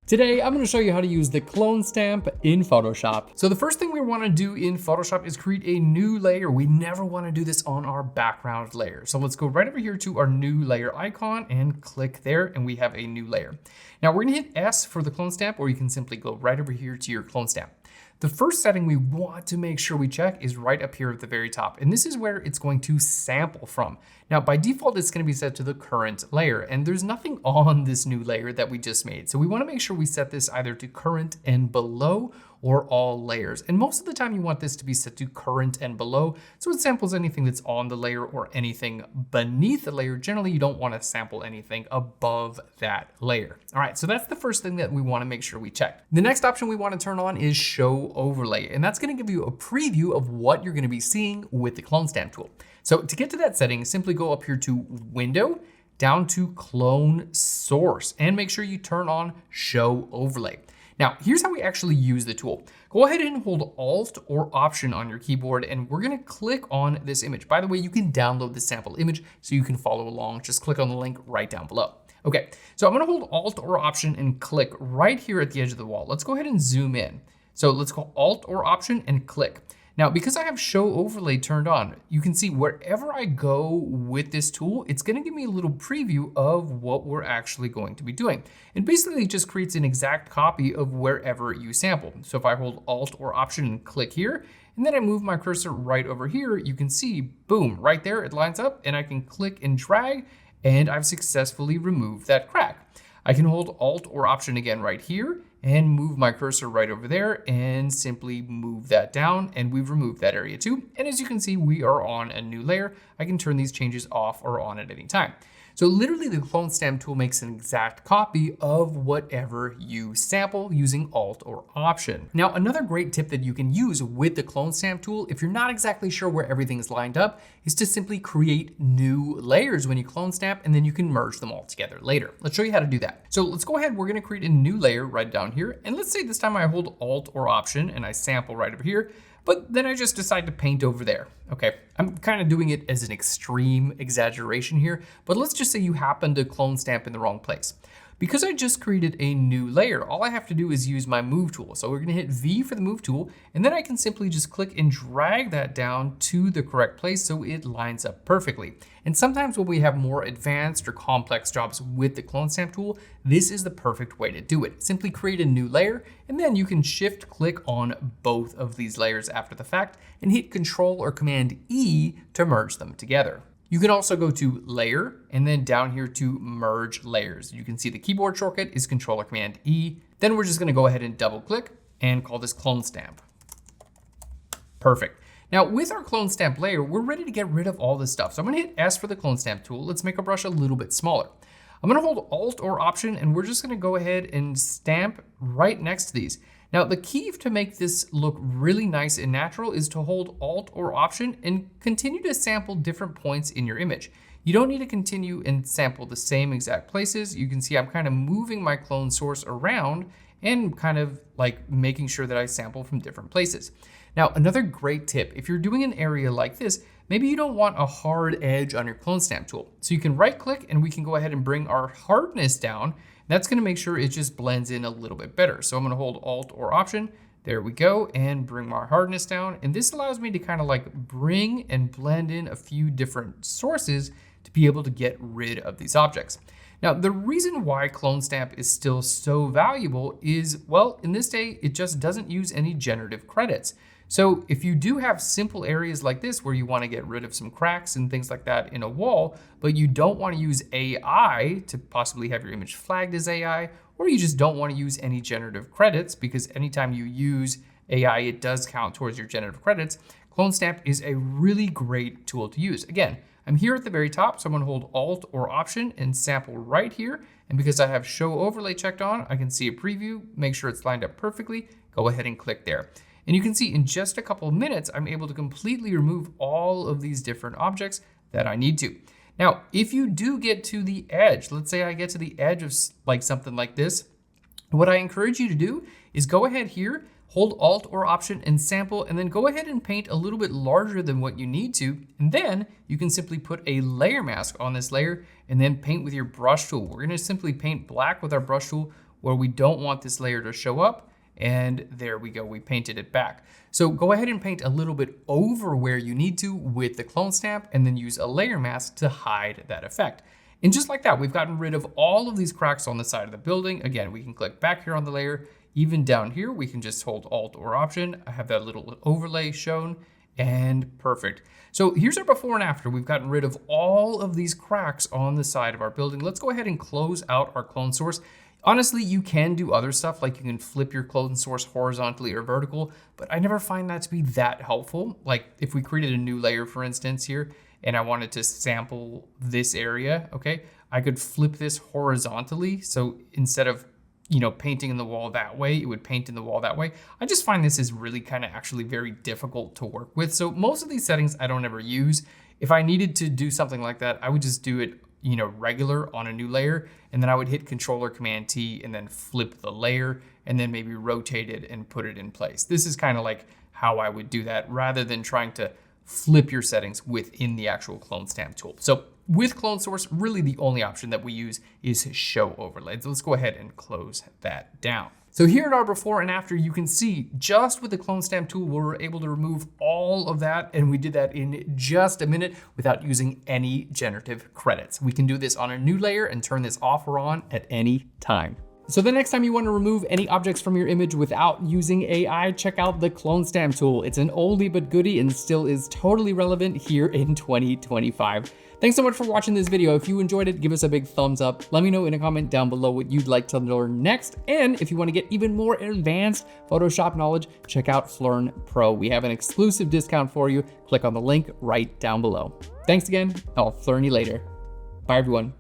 Today, I'm going to show you how to use the clone stamp in Photoshop. So the first thing we want to do in Photoshop is create a new layer. We never want to do this on our background layer. So let's go right over here to our new layer icon and click there, and we have a new layer. Now we're going to hit S for the clone stamp, or you can simply go right over here to your clone stamp. The first setting we want to make sure we check is right up here at the very top. And this is where it's going to sample from. Now, by default, it's going to be set to the current layer, and there's nothing on this new layer that we just made. So we want to make sure we set this either to current and below or all layers. And most of the time you want this to be set to current and below. So it samples anything that's on the layer or anything beneath the layer. Generally, you don't want to sample anything above that layer. All right, so that's the first thing that we want to make sure we check. The next option we want to turn on is show overlay. And that's going to give you a preview of what you're going to be seeing with the clone stamp tool. So to get to that setting, simply go up here to Window, down to Clone Source, and make sure you turn on Show Overlay. Now, here's how we actually use the tool. Go ahead and hold Alt or Option on your keyboard, and we're gonna click on this image. By the way, you can download the sample image so you can follow along. Just click on the link right down below. Okay, so I'm gonna hold Alt or Option and click right here at the edge of the wall. Let's go ahead and zoom in. So let's go Alt or Option and click. Now, because I have Show Overlay turned on, you can see wherever I go with this tool, it's gonna give me a little preview of what we're actually going to be doing. And basically it just creates an exact copy of wherever you sample. So if I hold Alt or Option and click here, and then I move my cursor right over here, you can see, boom, right there, it lines up, and I can click and drag, and I've successfully removed that crack. I can hold Alt or Option again right here, and move my cursor right over there and simply move that down, and we've removed that area too. And as you can see, we are on a new layer. I can turn these changes off or on at any time. So literally the clone stamp tool makes an exact copy of whatever you sample using Alt or Option. Now, another great tip that you can use with the clone stamp tool, if you're not exactly sure where everything's lined up, is to simply create new layers when you clone stamp, and then you can merge them all together later. Let's show you how to do that. So let's go ahead, we're gonna create a new layer right down here. And let's say this time I hold Alt or Option and I sample right over here, but then I just decide to paint over there. Okay, I'm kind of doing it as an extreme exaggeration here, but let's just say you happen to clone stamp in the wrong place. Because I just created a new layer, all I have to do is use my move tool. So we're gonna hit V for the move tool, and then I can simply just click and drag that down to the correct place so it lines up perfectly. And sometimes when we have more advanced or complex jobs with the clone stamp tool, this is the perfect way to do it. Simply create a new layer, and then you can shift click on both of these layers after the fact and hit Control or Command E to merge them together. You can also go to Layer and then down here to Merge Layers. You can see the keyboard shortcut is Control or Command E. Then we're just gonna go ahead and double click and call this clone stamp. Perfect. Now with our clone stamp layer, we're ready to get rid of all this stuff. So I'm gonna hit S for the clone stamp tool. Let's make our brush a little bit smaller. I'm gonna hold Alt or Option, and we're just gonna go ahead and stamp right next to these. Now, the key to make this look really nice and natural is to hold Alt or Option and continue to sample different points in your image. You don't need to continue and sample the same exact places. You can see I'm kind of moving my clone source around and kind of like making sure that I sample from different places. Now, another great tip, if you're doing an area like this, maybe you don't want a hard edge on your clone stamp tool. So you can right click and we can go ahead and bring our hardness down. That's gonna make sure it just blends in a little bit better. So I'm gonna hold Alt or Option, there we go, and bring my hardness down. And this allows me to kind of like bring and blend in a few different sources to be able to get rid of these objects. Now, the reason why clone stamp is still so valuable is, well, in this day, it just doesn't use any generative credits. So if you do have simple areas like this where you want to get rid of some cracks and things like that in a wall, but you don't want to use AI to possibly have your image flagged as AI, or you just don't want to use any generative credits, because anytime you use AI, it does count towards your generative credits, clone stamp is a really great tool to use. Again, I'm here at the very top, so I'm going to hold Alt or Option and sample right here. And because I have Show Overlay checked on, I can see a preview, make sure it's lined up perfectly, go ahead and click there. And you can see in just a couple of minutes, I'm able to completely remove all of these different objects that I need to. Now, if you do get to the edge, let's say I get to the edge of like something like this, what I encourage you to do is go ahead here, hold Alt or Option and sample, and then go ahead and paint a little bit larger than what you need to. And then you can simply put a layer mask on this layer and then paint with your brush tool. We're gonna simply paint black with our brush tool where we don't want this layer to show up. And there we go, we painted it back. So go ahead and paint a little bit over where you need to with the clone stamp, and then use a layer mask to hide that effect. And just like that, we've gotten rid of all of these cracks on the side of the building. Again, we can click back here on the layer. Even down here, we can just hold Alt or Option. I have that little overlay shown, and perfect. So here's our before and after. We've gotten rid of all of these cracks on the side of our building. Let's go ahead and close out our clone source. Honestly, you can do other stuff, like you can flip your clone source horizontally or vertical, but I never find that to be that helpful. Like if we created a new layer, for instance, here, and I wanted to sample this area, okay, I could flip this horizontally. So instead of, painting in the wall that way, it would paint in the wall that way. I just find this is really kind of actually very difficult to work with. So most of these settings I don't ever use. If I needed to do something like that, I would just do it, regular on a new layer, and then I would hit Control or Command T and then flip the layer and then maybe rotate it and put it in place. This is kind of like how I would do that rather than trying to flip your settings within the actual clone stamp tool. So with clone source, really the only option that we use is show overlay. So let's go ahead and close that down. So here in our before and after, you can see just with the clone stamp tool, we were able to remove all of that. And we did that in just a minute without using any generative credits. We can do this on a new layer and turn this off or on at any time. So the next time you want to remove any objects from your image without using AI, check out the clone stamp tool. It's an oldie but goodie and still is totally relevant here in 2025. Thanks so much for watching this video. If you enjoyed it, give us a big thumbs up. Let me know in a comment down below what you'd like to learn next. And if you want to get even more advanced Photoshop knowledge, check out Phlearn Pro. We have an exclusive discount for you. Click on the link right down below. Thanks again. I'll Phlearn you later. Bye everyone.